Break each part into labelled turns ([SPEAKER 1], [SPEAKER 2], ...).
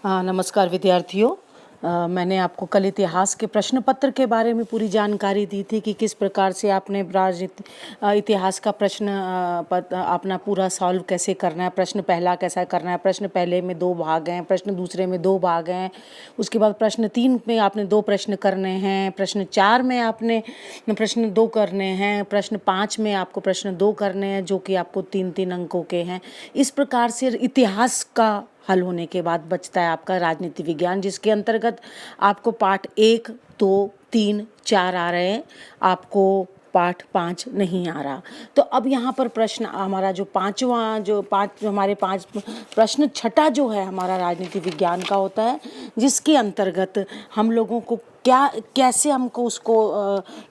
[SPEAKER 1] नमस्कार विद्यार्थियों। मैंने आपको कल इतिहास के प्रश्न पत्र के बारे में पूरी जानकारी दी थी कि किस प्रकार से आपने इतिहास का प्रश्न अपना पूरा सॉल्व कैसे करना है। प्रश्न पहला कैसा करना है, प्रश्न पहले में 2 भाग हैं, प्रश्न दूसरे में 2 भाग हैं, उसके बाद प्रश्न 3 में आपने 2 प्रश्न करने हैं, प्रश्न 4 में आपने प्रश्न 2 करने हैं, प्रश्न 5 में आपको प्रश्न 2 करने हैं जो कि आपको 3-3 अंकों के हैं। इस प्रकार से इतिहास का हल होने के बाद बचता है आपका राजनीति विज्ञान, जिसके अंतर्गत आपको पाठ 1, 2, 3, 4 आ रहे हैं, आपको पाठ 5 नहीं आ रहा। तो अब यहाँ पर प्रश्न हमारा जो हमारे 5 प्रश्न छठा जो है हमारा राजनीति विज्ञान का होता है, जिसके अंतर्गत हम लोगों को कैसे हमको उसको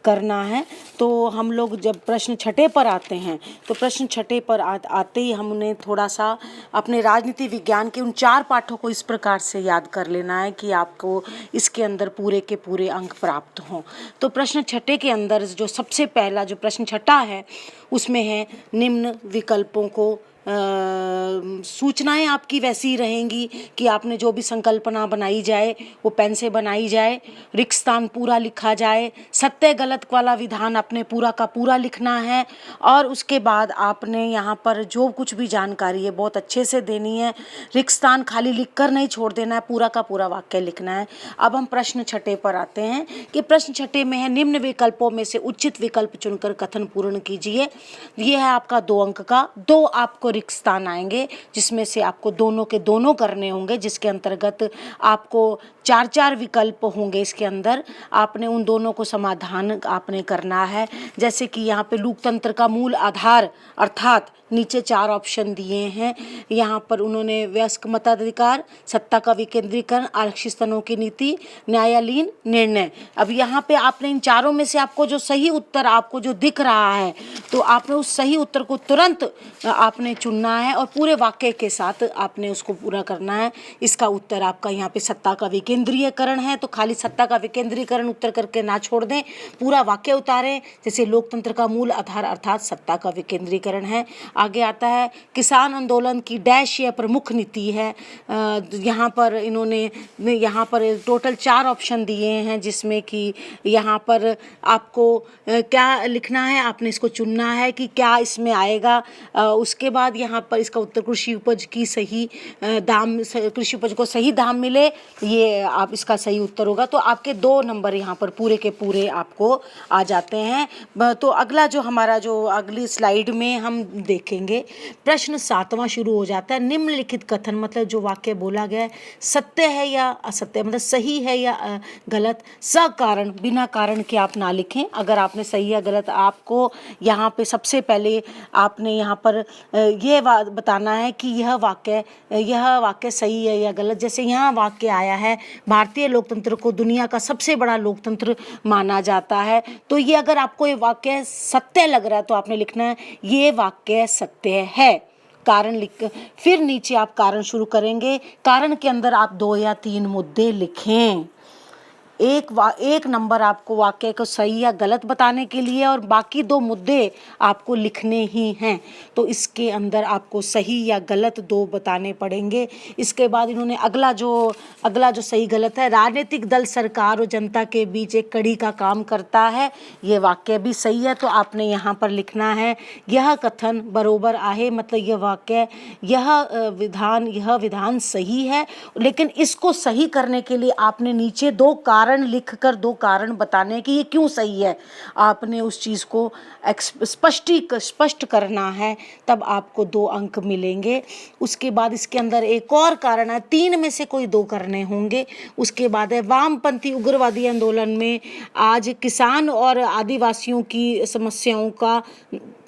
[SPEAKER 1] करना है। तो हम लोग जब प्रश्न छठे पर आते हैं तो प्रश्न छठे पर आते ही हमने थोड़ा सा अपने राजनीति विज्ञान के उन 4 पाठों को इस प्रकार से याद कर लेना है कि आपको इसके अंदर पूरे के पूरे अंक प्राप्त हों। तो प्रश्न छठे के अंदर जो सबसे पहला जो प्रश्न छठा है उसमें है निम्न विकल्पों को सूचनाएं आपकी वैसी ही रहेंगी कि आपने जो भी संकल्पना बनाई जाए वो पेन से बनाई जाए, रिक्त स्थान पूरा लिखा जाए, सत्य गलत वाला विधान आपने पूरा का पूरा लिखना है और उसके बाद आपने यहाँ पर जो कुछ भी जानकारी है बहुत अच्छे से देनी है। रिक्त स्थान खाली लिखकर नहीं छोड़ देना है, पूरा का पूरा वाक्य लिखना है। अब हम प्रश्न छठे पर आते हैं कि प्रश्न छठे में है निम्न विकल्पों में से उचित विकल्प चुनकर कथन पूर्ण कीजिए। ये है आपका 2 अंक का। 2 आपको रिक्त स्थान आएंगे जिसमें से आपको दोनों के दोनों करने होंगे, जिसके अंतर्गत आपको 4-4 विकल्प होंगे। इसके अंदर आपने उन दोनों को समाधान आपने करना है। जैसे कि यहाँ पे लोकतंत्र का मूल आधार अर्थात नीचे 4 ऑप्शन दिए हैं। यहाँ पर उन्होंने वयस्क मताधिकार, सत्ता का विकेंद्रीकरण, आरक्षित स्तनों की नीति, न्यायालयीन निर्णय। अब यहाँ पे आपने इन चारों में से आपको जो सही उत्तर आपको जो दिख रहा है तो आपने उस सही उत्तर को तुरंत आपने चुनना है और पूरे वाक्य के साथ आपने उसको पूरा करना है। इसका उत्तर आपका यहाँ पे सत्ता का विकेंद्रीकरण है, तो खाली सत्ता का विकेंद्रीकरण उत्तर करके ना छोड़ दें, पूरा वाक्य उतारें। जैसे लोकतंत्र का मूल आधार अर्थात सत्ता का विकेंद्रीकरण है। आगे आता है किसान आंदोलन की डैश या प्रमुख नीति है। यहाँ पर इन्होंने यहाँ पर टोटल 4 ऑप्शन दिए हैं, जिसमें कि यहाँ पर आपको क्या लिखना है, आपने इसको चुनना है कि क्या इसमें आएगा। उसके बाद यहाँ पर इसका उत्तर कृषि उपज की सही दाम, कृषि उपज को सही दाम मिले, ये आप इसका सही उत्तर होगा। तो आपके 2 नंबर यहाँ पर पूरे के पूरे आपको आ जाते हैं। तो अगला जो हमारा जो अगली स्लाइड में हम देखेंगे प्रश्न 7वां शुरू हो जाता है। निम्नलिखित कथन मतलब जो वाक्य बोला गया है सत्य है या असत्य, मतलब सही है या गलत। सकारण बिना कारण के आप ना लिखें। अगर आपने सही या गलत, आपको यहाँ पे सबसे पहले आपने यहाँ पर ये बताना है कि यह वाक्य सही है या गलत। जैसे यहाँ वाक्य आया है भारतीय लोकतंत्र को दुनिया का सबसे बड़ा लोकतंत्र माना जाता है, तो ये अगर आपको ये वाक्य सत्य लग रहा है तो आपने लिखना है ये वाक्य सत्य है। कारण लिख, फिर नीचे आप कारण शुरू करेंगे। कारण के अंदर आप 2 या 3 मुद्दे लिखें। एक नंबर आपको वाक्य को सही या गलत बताने के लिए और बाकी 2 मुद्दे आपको लिखने ही हैं। तो इसके अंदर आपको सही या गलत 2 बताने पड़ेंगे। इसके बाद इन्होंने अगला जो सही गलत है, राजनीतिक दल सरकार और जनता के बीच एक कड़ी का काम करता है, ये वाक्य भी सही है। तो आपने यहाँ पर लिखना है यह कथन बरोबर आहे, मतलब यह विधान सही है। लेकिन इसको सही करने के लिए आपने नीचे 2 कारण लिखकर 2 कारण बताने कि ये क्यों सही है, आपने उस चीज को स्पष्ट करना है, तब आपको 2 अंक मिलेंगे। उसके बाद इसके अंदर एक और कारण है, 3 में से कोई 2 करने होंगे। उसके बाद है वामपंथी उग्रवादी आंदोलन में आज किसान और आदिवासियों की समस्याओं का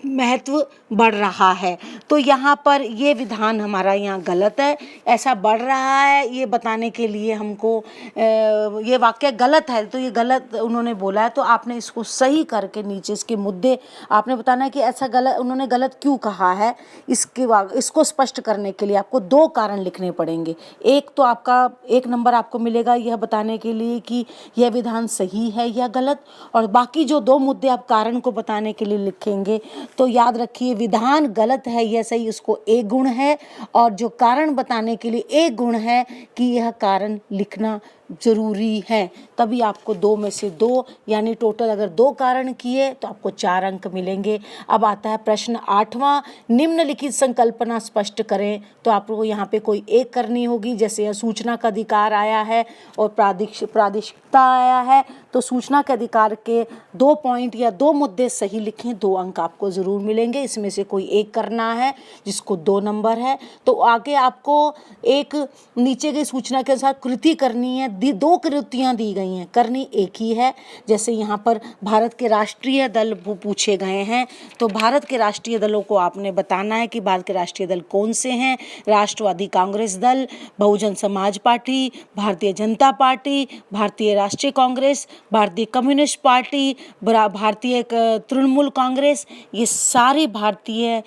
[SPEAKER 1] महत्व बढ़ रहा है। तो यहाँ पर ये विधान हमारा यहाँ गलत है, ऐसा बढ़ रहा है ये बताने के लिए हमको ये वाक्य गलत है, तो ये गलत उन्होंने बोला है, तो आपने इसको सही करके नीचे इसके मुद्दे आपने बताना है कि ऐसा गलत उन्होंने गलत क्यों कहा है। इसको स्पष्ट करने के लिए आपको 2 कारण लिखने पड़ेंगे। एक तो आपका 1 नंबर आपको मिलेगा यह बताने के लिए कि यह विधान सही है या गलत, और बाकी जो 2 मुद्दे आप कारण को बताने के लिए लिखेंगे। तो याद रखिए विधान गलत है यह सही, उसको 1 गुण है। और जो कारण बताने के लिए 1 गुण है कि यह कारण लिखना जरूरी है, तभी आपको 2 में से 2 यानी टोटल अगर 2 कारण किए तो आपको 4 अंक मिलेंगे। अब आता है प्रश्न 8वां, निम्नलिखित संकल्पना स्पष्ट करें। तो आपको यहाँ पे कोई एक करनी होगी, जैसे यह सूचना का अधिकार आया है और प्रादेशिकता आया है, तो सूचना के अधिकार के 2 पॉइंट या 2 मुद्दे सही लिखें, 2 अंक आपको जरूर मिलेंगे। इसमें से कोई एक करना है जिसको 2 नंबर है। तो आगे आपको एक नीचे की सूचना के अनुसार कृति करनी है, 2 कृतियां दी गई हैं, करनी एक ही है। जैसे यहाँ पर भारत के राष्ट्रीय दल पूछे गए हैं, तो भारत के राष्ट्रीय दलों को आपने बताना है कि भारत के राष्ट्रीय दल कौन से हैं। राष्ट्रवादी कांग्रेस दल, बहुजन समाज पार्टी, भारतीय जनता पार्टी, भारतीय राष्ट्रीय कांग्रेस, भारतीय कम्युनिस्ट पार्टी, भारतीय तृणमूल कांग्रेस, ये सारे भारतीय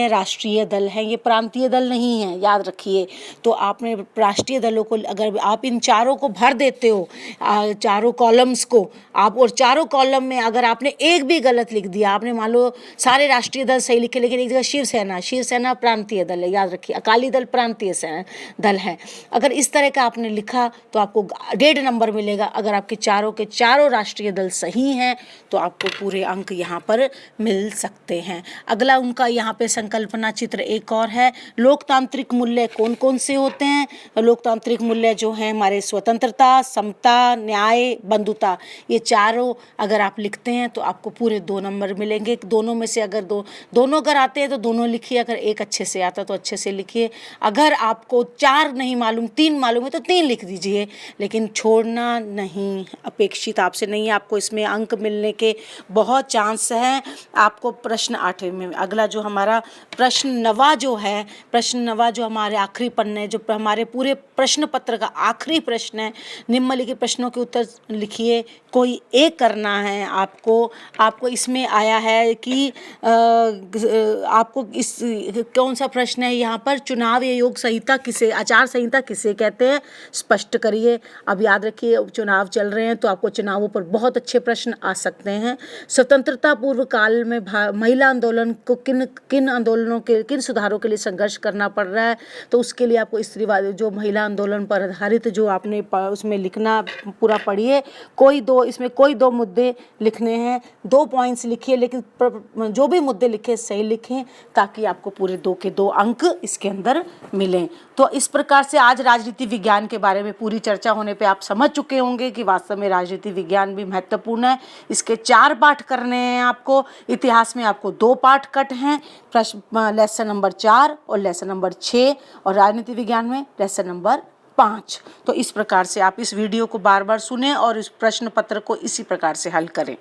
[SPEAKER 1] राष्ट्रीय दल हैं, ये प्रांतीय दल नहीं हैं, याद रखिए। तो आपने राष्ट्रीय दलों को, अगर आप इन चारों को भर देते हो, चारों कॉलम्स को आप, और चारों कॉलम में अगर आपने एक भी गलत लिख दिया, आपने मान लो सारे राष्ट्रीय दल सही लिखे लेकिन एक जगह शिवसेना प्रांतीय दल है, याद रखिए, अकाली दल प्रांतीय दल है, अगर इस तरह का आपने लिखा तो आपको 1.5 नंबर मिलेगा। अगर आपके चारों के चारों राष्ट्रीय दल सही हैं तो आपको पूरे अंक यहाँ पर मिल सकते हैं। अगला उनका यहाँ पे संकल्पना चित्र एक और है, लोकतांत्रिक मूल्य कौन कौन से होते हैं। लोकतांत्रिक मूल्य जो हैं हमारे स्वतंत्रता, समता, न्याय, बंधुता, ये चारों अगर आप लिखते हैं तो आपको पूरे 2 नंबर मिलेंगे। दोनों में से अगर दोनों अगर आते हैं तो दोनों लिखिए, अगर एक अच्छे से आता तो अच्छे से लिखिए। अगर आपको 4 नहीं मालूम, 3 मालूम है तो 3 लिख दीजिए, लेकिन छोड़ना नहीं, अपेक्षित आपसे नहीं है। आपको इसमें अंक मिलने के बहुत चांस हैं। आपको प्रश्न 8वें में, अगला जो हमारा प्रश्न 9वां जो है, प्रश्न 9वां जो हमारे आखिरी पन्ने, जो हमारे पूरे प्रश्न पत्र का आखिरी प्रश्न है, निम्नलिखित प्रश्नों के उत्तर लिखिए, कोई एक करना है आपको इसमें आया है कि आपको इस कौन सा प्रश्न है यहाँ पर, चुनाव आयोग संहिता किसे, आचार संहिता किसे कहते हैं, स्पष्ट करिए। अब याद रखिए चुनाव चल रहे हैं तो आपको चुनावों पर बहुत अच्छे प्रश्न आ सकते हैं। स्वतंत्रता पूर्व काल में महिला आंदोलन को किन सुधारों के लिए संघर्ष करना पड़ रहा है, तो उसके लिए आपको स्त्रीवादी जो महिला आंदोलन पर आधारित जो आपने उसमें लिखना पूरा पढ़िए। इसमें कोई 2 मुद्दे लिखने हैं, 2 पॉइंट्स लिखिए, लेकिन जो भी मुद्दे लिखे सही लिखें ताकि आपको पूरे 2 के 2 अंक इसके अंदर मिलें। तो इस प्रकार से आज राजनीति विज्ञान के बारे में पूरी चर्चा होने पे आप समझ चुके होंगे कि वास्तव में राजनीति विज्ञान भी महत्वपूर्ण है। इसके 4 पाठ करने हैं आपको। इतिहास में आपको 2 पाठ कट हैं, लेसन नंबर 4 और लेसन नंबर 6, और राजनीति विज्ञान में लेसन नंबर 5। तो इस प्रकार से आप इस वीडियो को बार बार सुने और इस प्रश्न पत्र को इसी प्रकार से हल करें।